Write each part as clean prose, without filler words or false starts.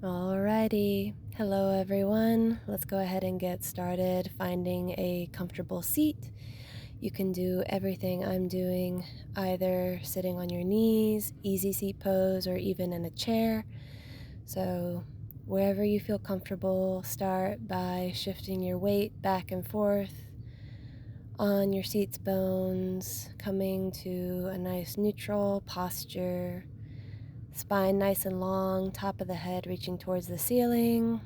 Alrighty, hello everyone. Let's go ahead and get started finding a comfortable seat. You can do everything I'm doing, either sitting on your knees, easy seat pose, or even in a chair. So wherever you feel comfortable, start by shifting your weight back and forth on your seat's bones, coming to a nice neutral posture. Spine nice and long, top of the head reaching towards the ceiling.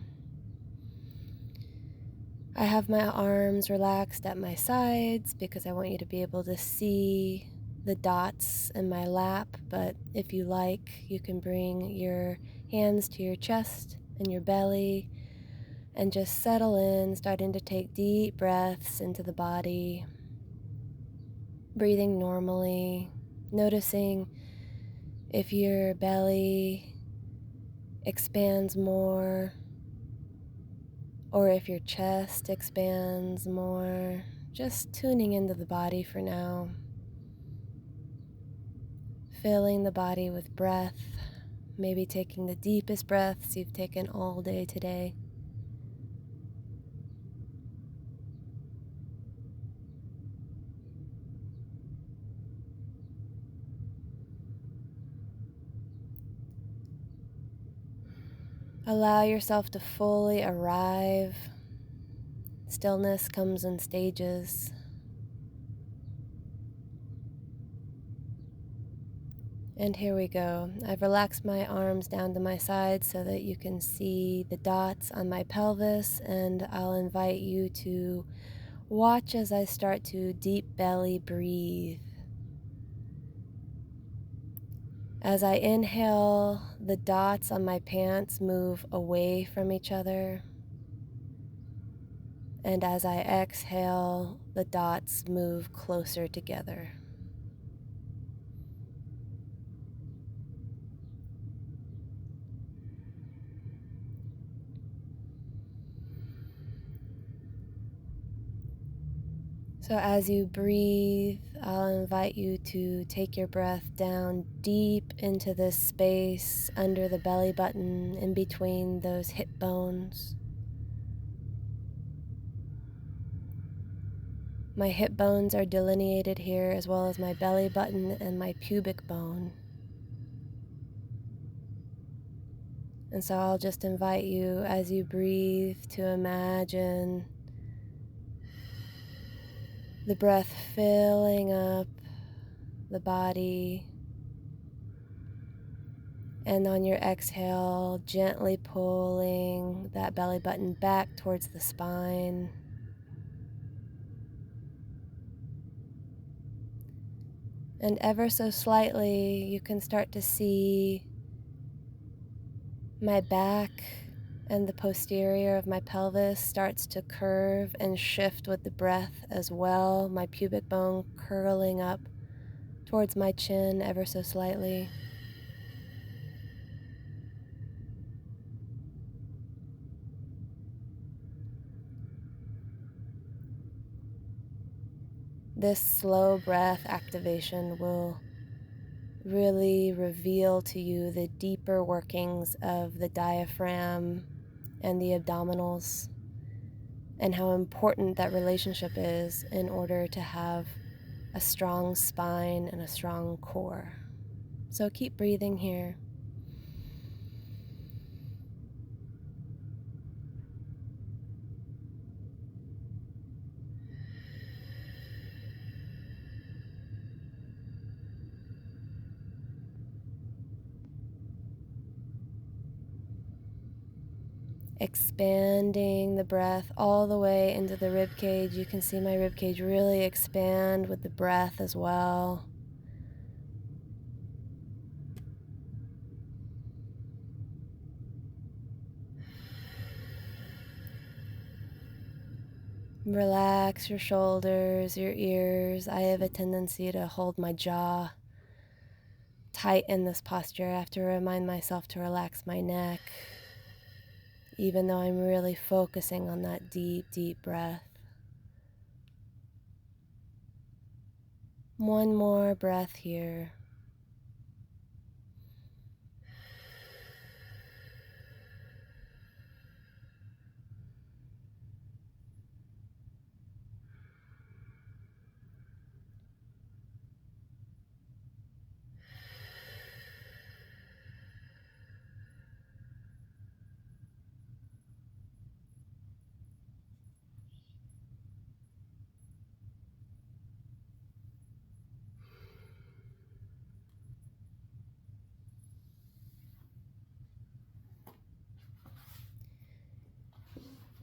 I have my arms relaxed at my sides because I want you to be able to see the dots in my lap, but if you like, you can bring your hands to your chest and your belly and just settle in, starting to take deep breaths into the body, breathing normally, noticing if your belly expands more or if your chest expands more. Just tuning into the body for now, filling the body with breath, maybe taking the deepest breaths you've taken all day today. Allow yourself to fully arrive. Stillness comes in stages. And here we go. I've relaxed my arms down to my sides so that you can see the dots on my pelvis, and I'll invite you to watch as I start to deep belly breathe. As I inhale, the dots on my pants move away from each other. And as I exhale, the dots move closer together. So as you breathe, I'll invite you to take your breath down deep into this space under the belly button, in between those hip bones. My hip bones are delineated here, as well as my belly button and my pubic bone. And so I'll just invite you, as you breathe, to imagine the breath filling up the body, and on your exhale, gently pulling that belly button back towards the spine. And ever so slightly, you can start to see my back and the posterior of my pelvis starts to curve and shift with the breath as well. My pubic bone curling up towards my chin ever so slightly. This slow breath activation will really reveal to you the deeper workings of the diaphragm and the abdominals, and how important that relationship is in order to have a strong spine and a strong core. So keep breathing here. Expanding the breath all the way into the rib cage. You can see my rib cage really expand with the breath as well. Relax your shoulders, your ears. I have a tendency to hold my jaw tight in this posture. I have to remind myself to relax my neck, even though I'm really focusing on that deep, deep breath. One more breath here.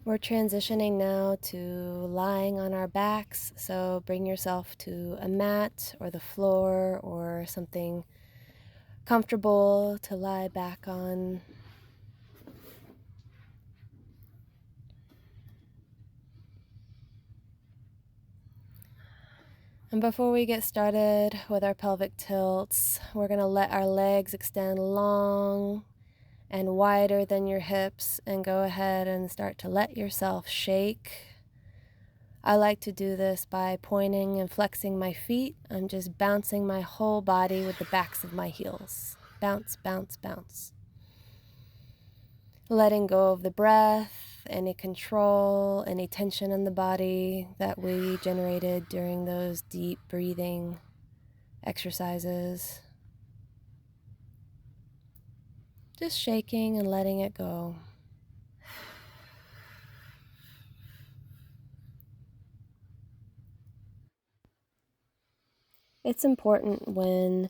We're transitioning now to lying on our backs, so bring yourself to a mat or the floor or something comfortable to lie back on. And before we get started with our pelvic tilts, we're going to let our legs extend long and wider than your hips and go ahead and start to let yourself shake. I like to do this by pointing and flexing my feet. I'm just bouncing my whole body with the backs of my heels. Bounce, bounce, bounce. Letting go of the breath, any control, any tension in the body that we generated during those deep breathing exercises. Just shaking and letting it go. It's important when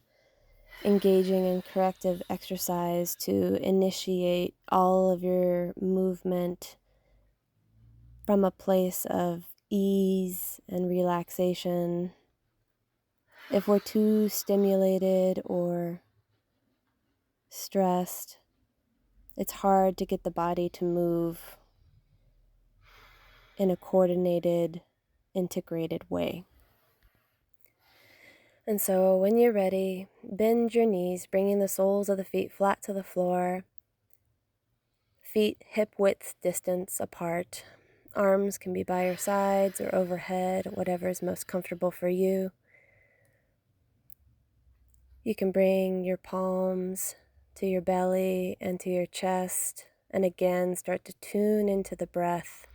engaging in corrective exercise to initiate all of your movement from a place of ease and relaxation. If we're too stimulated or stressed, it's hard to get the body to move in a coordinated, integrated way. And so when you're ready, bend your knees, bringing the soles of the feet flat to the floor, feet hip width distance apart. Arms can be by your sides or overhead, whatever is most comfortable for you. You can bring your palms to your belly and to your chest, and again start to tune into the breath.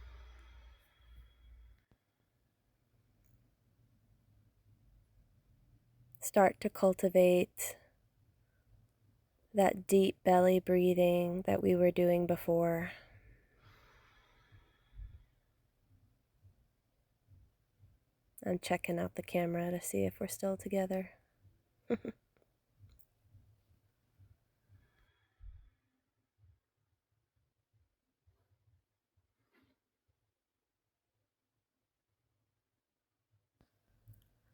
Start to cultivate that deep belly breathing that we were doing before. I'm checking out the camera to see if we're still together.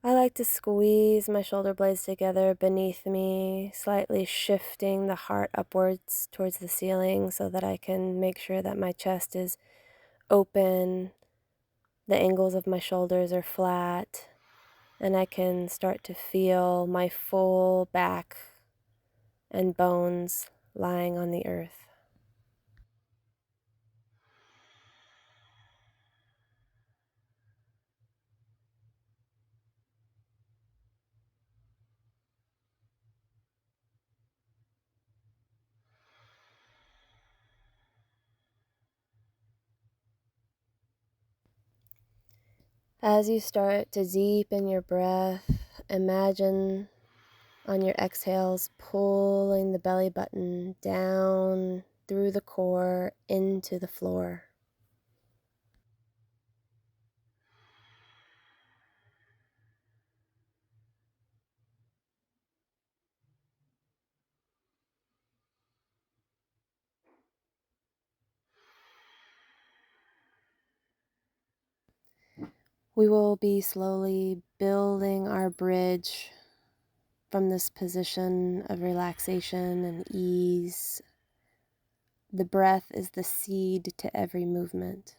I like to squeeze my shoulder blades together beneath me, slightly shifting the heart upwards towards the ceiling so that I can make sure that my chest is open, the angles of my shoulders are flat, and I can start to feel my full back and bones lying on the earth. As you start to deepen your breath, imagine on your exhales pulling the belly button down through the core into the floor. We will be slowly building our bridge from this position of relaxation and ease. The breath is the seed to every movement.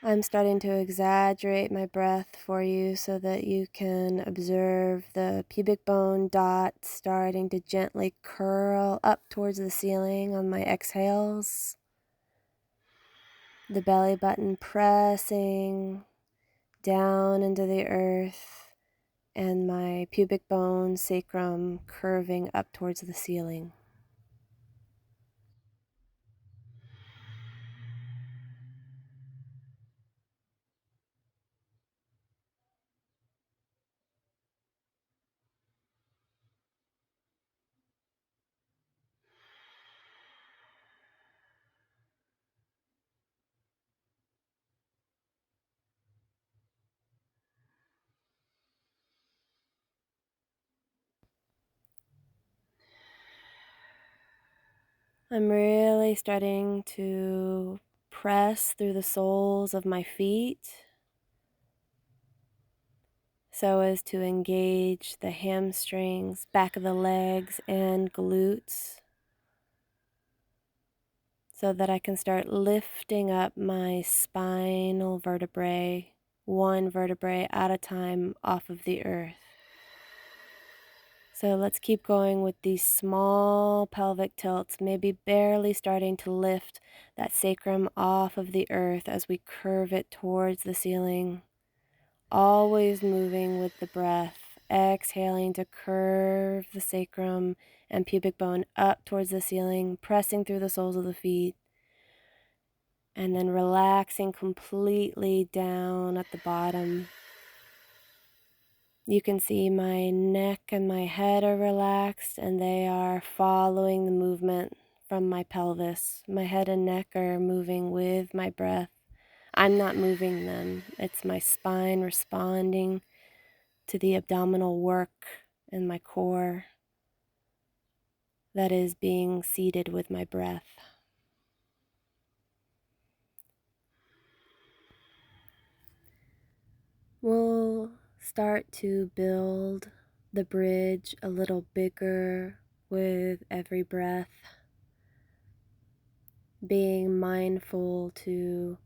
I'm starting to exaggerate my breath for you so that you can observe the pubic bone dot starting to gently curl up towards the ceiling on my exhales. The belly button pressing down into the earth, and my pubic bone sacrum curving up towards the ceiling. I'm really starting to press through the soles of my feet so as to engage the hamstrings, back of the legs, and glutes, so that I can start lifting up my spinal vertebrae, one vertebrae at a time, off of the earth. So let's keep going with these small pelvic tilts, maybe barely starting to lift that sacrum off of the earth as we curve it towards the ceiling. Always moving with the breath, exhaling to curve the sacrum and pubic bone up towards the ceiling, pressing through the soles of the feet, and then relaxing completely down at the bottom. You can see my neck and my head are relaxed, and they are following the movement from my pelvis. My head and neck are moving with my breath. I'm not moving them. It's my spine responding to the abdominal work in my core that is being seated with my breath. We'll start to build the bridge a little bigger with every breath, being mindful to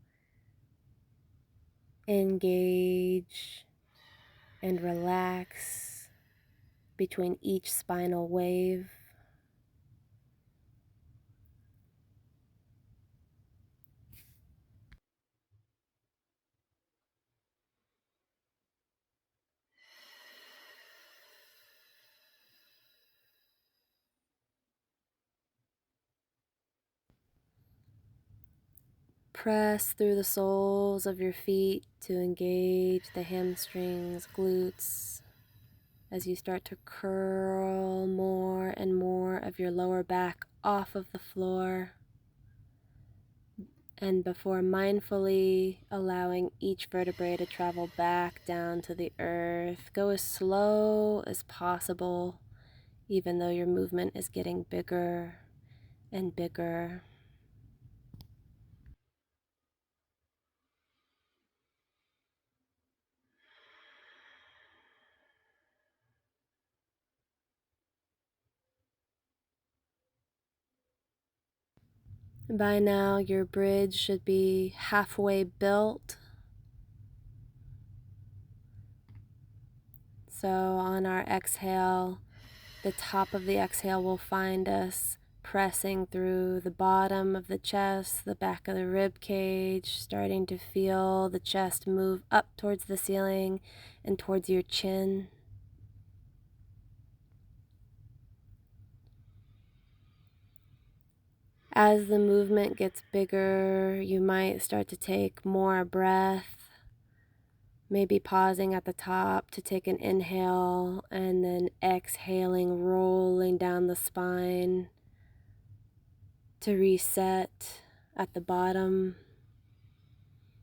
engage and relax between each spinal wave. Press through the soles of your feet to engage the hamstrings, glutes, as you start to curl more and more of your lower back off of the floor. And before mindfully allowing each vertebrae to travel back down to the earth, go as slow as possible, even though your movement is getting bigger and bigger. By now, your bridge should be halfway built. So on our exhale, the top of the exhale will find us pressing through the bottom of the chest, the back of the rib cage, starting to feel the chest move up towards the ceiling and towards your chin. As the movement gets bigger, you might start to take more breath, maybe pausing at the top to take an inhale and then exhaling, rolling down the spine to reset at the bottom.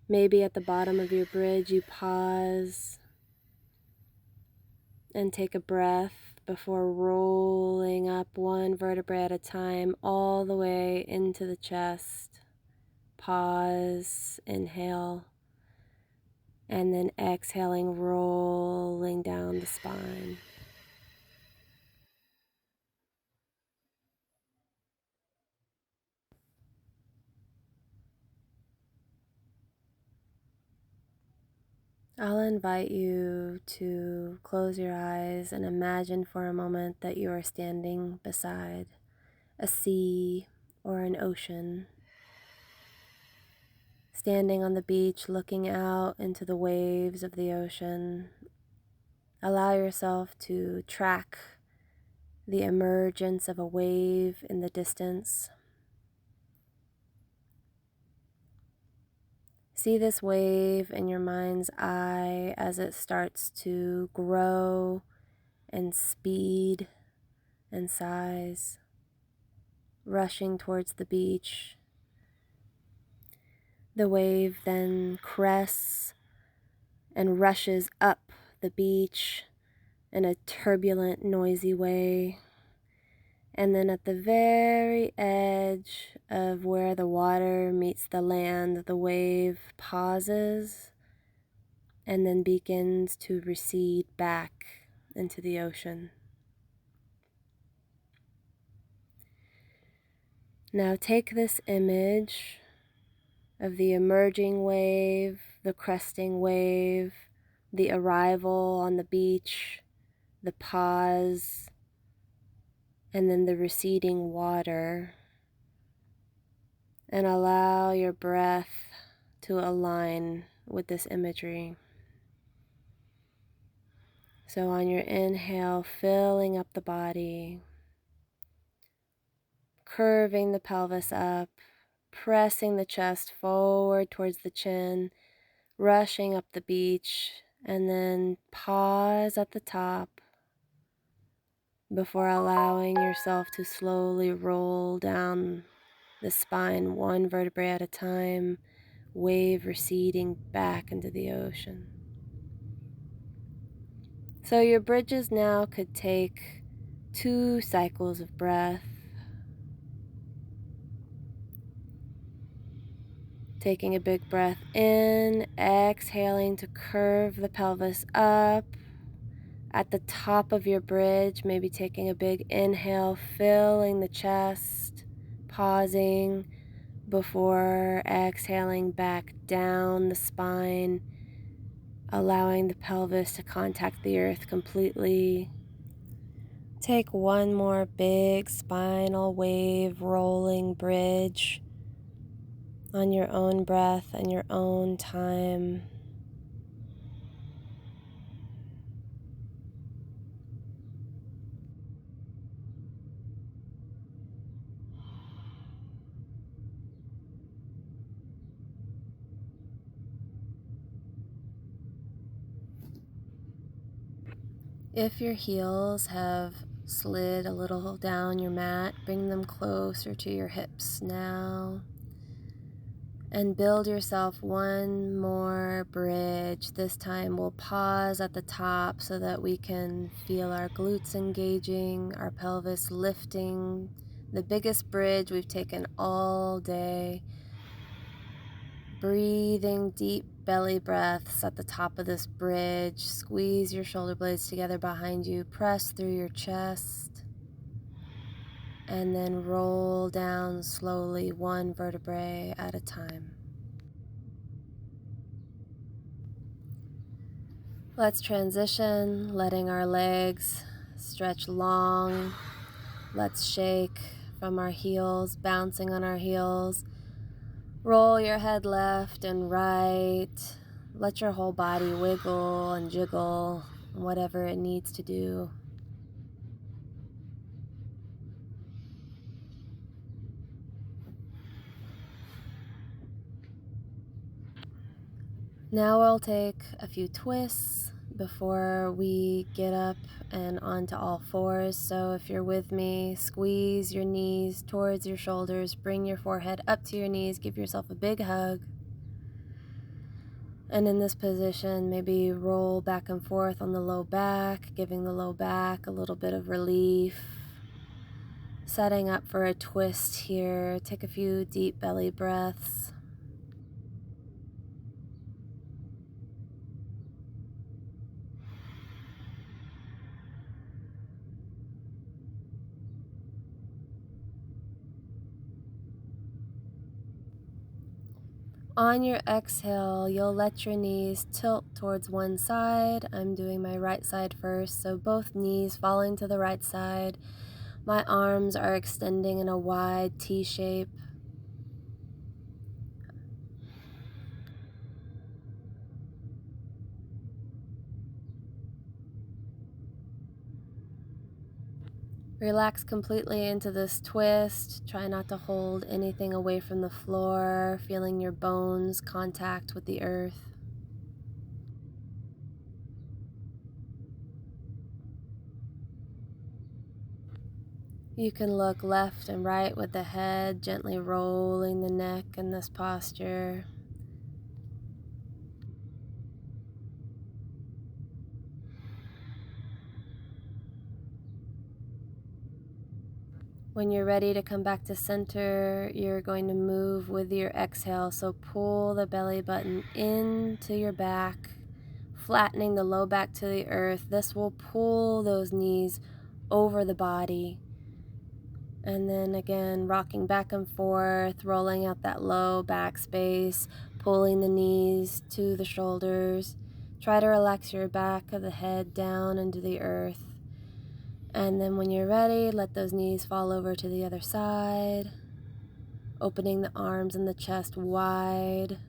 Maybe at the bottom of your bridge you pause and take a breath before rolling up one vertebrae at a time all the way into the chest. Pause, inhale, and then exhaling, rolling down the spine. I'll invite you to close your eyes and imagine for a moment that you are standing beside a sea or an ocean. Standing on the beach, looking out into the waves of the ocean. Allow yourself to track the emergence of a wave in the distance. See this wave in your mind's eye as it starts to grow and speed and size, rushing towards the beach. The wave then crests and rushes up the beach in a turbulent, noisy way, And then at the very edge of where the water meets the land, the wave pauses and then begins to recede back into the ocean. Now take this image of the emerging wave, the cresting wave, the arrival on the beach, the pause, and then the receding water, and allow your breath to align with this imagery. So on your inhale, filling up the body, curving the pelvis up, pressing the chest forward towards the chin, rushing up the beach, and then pause at the top before allowing yourself to slowly roll down the spine one vertebrae at a time, wave receding back into the ocean. So your bridges now could take 2 cycles of breath, taking a big breath in, exhaling to curve the pelvis up. At the top of your bridge, maybe taking a big inhale, filling the chest, pausing before exhaling back down the spine, allowing the pelvis to contact the earth completely. Take one more big spinal wave rolling bridge on your own breath and your own time. If your heels have slid a little down your mat, bring them closer to your hips now. And build yourself one more bridge. This time we'll pause at the top so that we can feel our glutes engaging, our pelvis lifting. The biggest bridge we've taken all day. Breathing deep belly breaths at the top of this bridge. Squeeze your shoulder blades together behind you. Press through your chest. And then roll down slowly, one vertebrae at a time. Let's transition, letting our legs stretch long. Let's shake from our heels, bouncing on our heels. Roll your head left and right. Let your whole body wiggle and jiggle, whatever it needs to do. Now we'll take a few twists before we get up and onto all fours. So if you're with me, squeeze your knees towards your shoulders, bring your forehead up to your knees, give yourself a big hug. And in this position, maybe roll back and forth on the low back, giving the low back a little bit of relief. Setting up for a twist here. Take a few deep belly breaths. On your exhale, you'll let your knees tilt towards one side. I'm doing my right side first, so both knees falling to the right side. My arms are extending in a wide T shape. Relax completely into this twist. Try not to hold anything away from the floor, feeling your bones contact with the earth. You can look left and right with the head, gently rolling the neck in this posture. When you're ready to come back to center, you're going to move with your exhale. So pull the belly button into your back, flattening the low back to the earth. This will pull those knees over the body. And then again, rocking back and forth, rolling out that low back space, pulling the knees to the shoulders. Try to relax your back of the head down into the earth. And then when you're ready, let those knees fall over to the other side, opening the arms and the chest wide.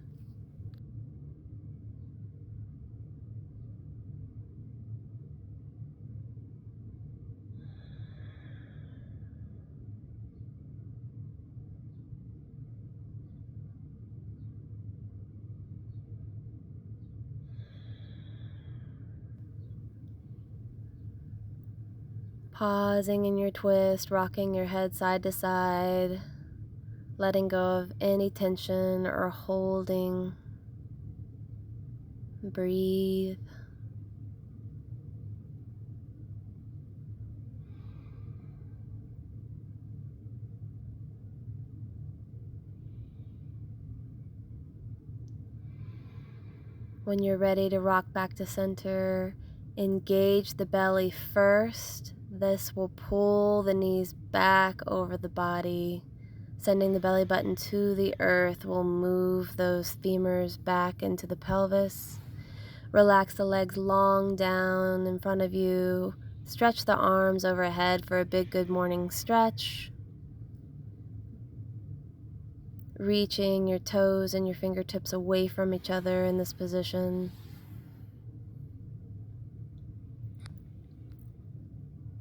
Pausing in your twist, rocking your head side to side, letting go of any tension or holding. Breathe. When you're ready to rock back to center, engage the belly first. This will pull the knees back over the body. Sending the belly button to the earth will move those femurs back into the pelvis. Relax the legs long down in front of you. Stretch the arms overhead for a big good morning stretch. Reaching your toes and your fingertips away from each other in this position.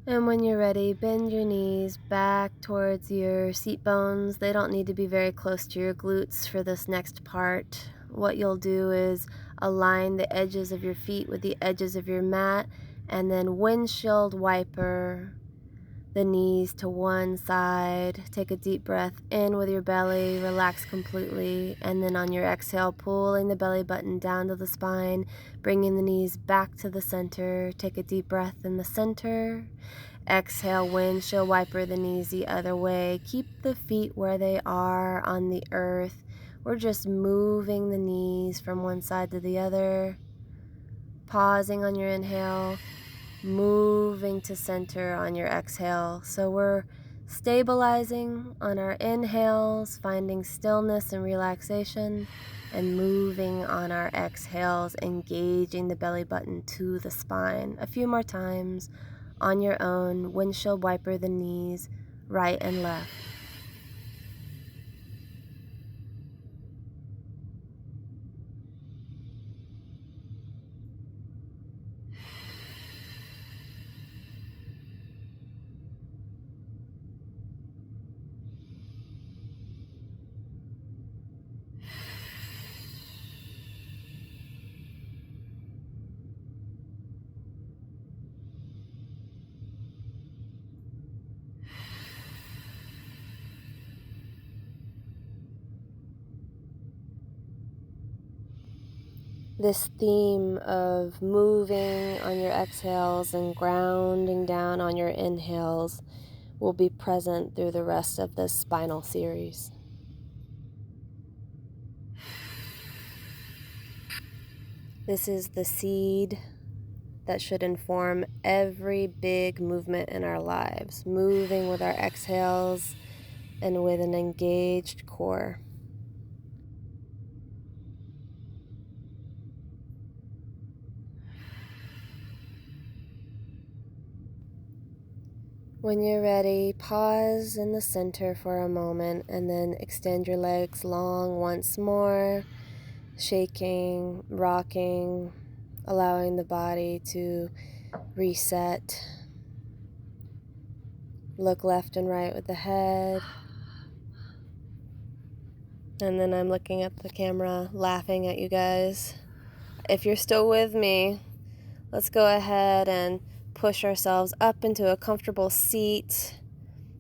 And when you're ready, bend your knees back towards your seat bones. They don't need to be very close to your glutes for this next part. What you'll do is align the edges of your feet with the edges of your mat, and then windshield wiper the knees to one side. Take a deep breath in with your belly, relax completely, and then on your exhale, pulling the belly button down to the spine, bringing the knees back to the center. Take a deep breath in the center. Exhale, windshield wiper the knees the other way. Keep the feet where they are on the earth. We're just moving the knees from one side to the other. Pausing on your inhale, moving to center on your exhale. So we're stabilizing on our inhales, finding stillness and relaxation, and moving on our exhales, engaging the belly button to the spine. A few more times on your own. Windshield wiper the knees right and left. This theme of moving on your exhales and grounding down on your inhales will be present through the rest of this spinal series. This is the seed that should inform every big movement in our lives, moving with our exhales and with an engaged core. When you're ready, pause in the center for a moment and then extend your legs long once more, shaking, rocking, allowing the body to reset. Look left and right with the head. And then I'm looking at the camera, laughing at you guys. If you're still with me, let's go ahead and push ourselves up into a comfortable seat.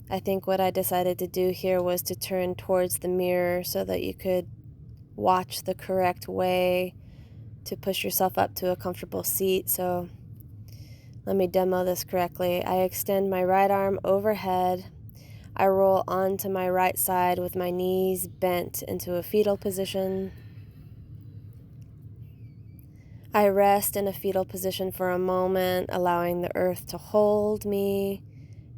I think what I decided to do here was to turn towards the mirror so that you could watch the correct way to push yourself up to a comfortable seat. So let me demo this correctly. I extend my right arm overhead. I roll onto my right side with my knees bent into a fetal position. I rest in a fetal position for a moment, allowing the earth to hold me.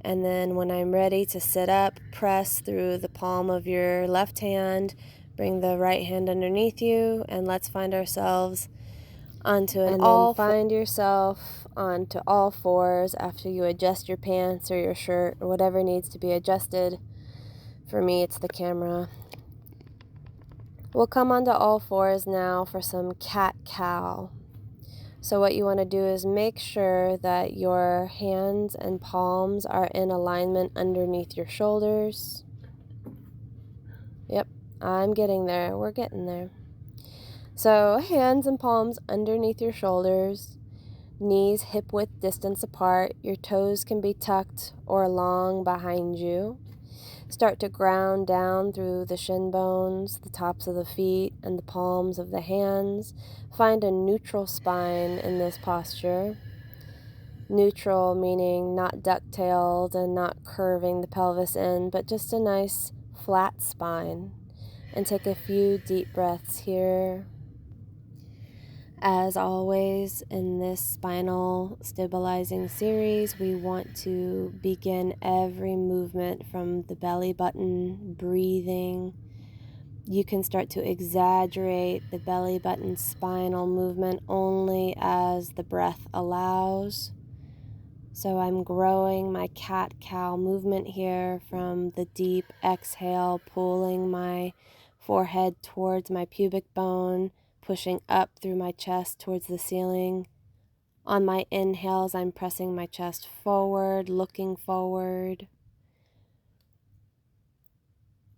And then when I'm ready to sit up, press through the palm of your left hand, bring the right hand underneath you, and let's find ourselves onto an all. Find yourself onto all fours after you adjust your pants or your shirt or whatever needs to be adjusted. For me, it's the camera. We'll come onto all fours now for some cat-cow. So what you want to do is make sure that your hands and palms are in alignment underneath your shoulders. Yep, I'm getting there. We're getting there. So hands and palms underneath your shoulders, knees hip-width distance apart. Your toes can be tucked or long behind you. Start to ground down through the shin bones, the tops of the feet, and the palms of the hands. Find a neutral spine in this posture. Neutral meaning not duck-tailed and not curving the pelvis in, but just a nice flat spine. And take a few deep breaths here. As always, in this spinal stabilizing series, we want to begin every movement from the belly button, breathing. You can start to exaggerate the belly button spinal movement only as the breath allows. So I'm growing my cat-cow movement here from the deep exhale, pulling my forehead towards my pubic bone, pushing up through my chest towards the ceiling. On my inhales, I'm pressing my chest forward, looking forward.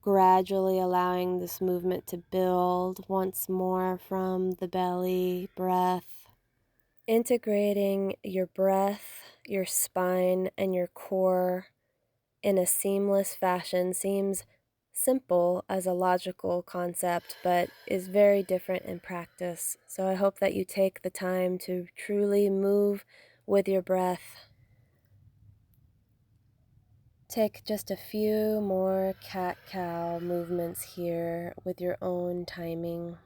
Gradually allowing this movement to build once more from the belly, breath. Integrating your breath, your spine, and your core in a seamless fashion seems simple as a logical concept, but is very different in practice. So I hope that you take the time to truly move with your breath. Take just a few more cat-cow movements here with your own timing.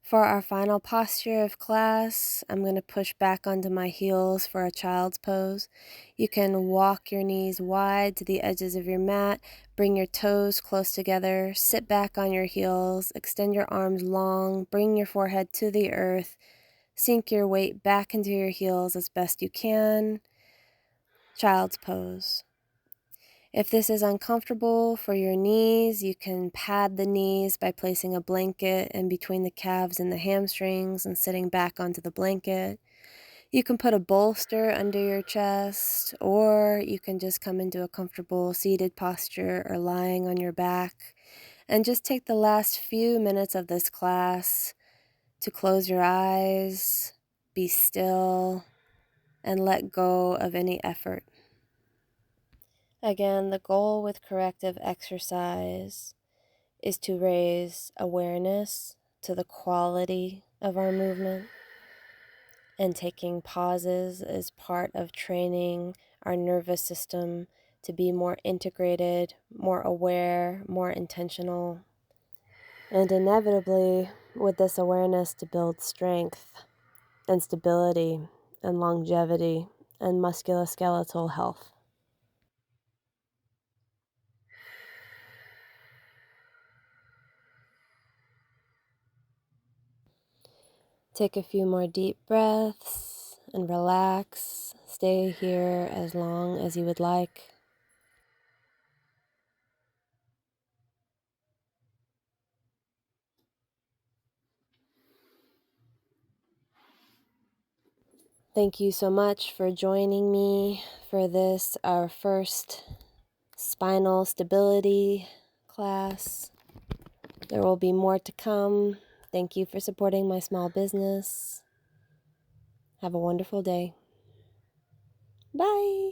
For our final posture of class, I'm going to push back onto my heels for a child's pose. You can walk your knees wide to the edges of your mat, bring your toes close together, sit back on your heels, extend your arms long, bring your forehead to the earth, sink your weight back into your heels as best you can. Child's pose. If this is uncomfortable for your knees, you can pad the knees by placing a blanket in between the calves and the hamstrings and sitting back onto the blanket. You can put a bolster under your chest, or you can just come into a comfortable seated posture or lying on your back. And just take the last few minutes of this class to close your eyes, be still, and let go of any effort. Again, the goal with corrective exercise is to raise awareness to the quality of our movement, and taking pauses is part of training our nervous system to be more integrated, more aware, more intentional, and inevitably, with this awareness, to build strength and stability and longevity and musculoskeletal health. Take a few more deep breaths and relax. Stay here as long as you would like. Thank you so much for joining me for this, our first spinal stability class. There will be more to come. Thank you for supporting my small business. Have a wonderful day. Bye.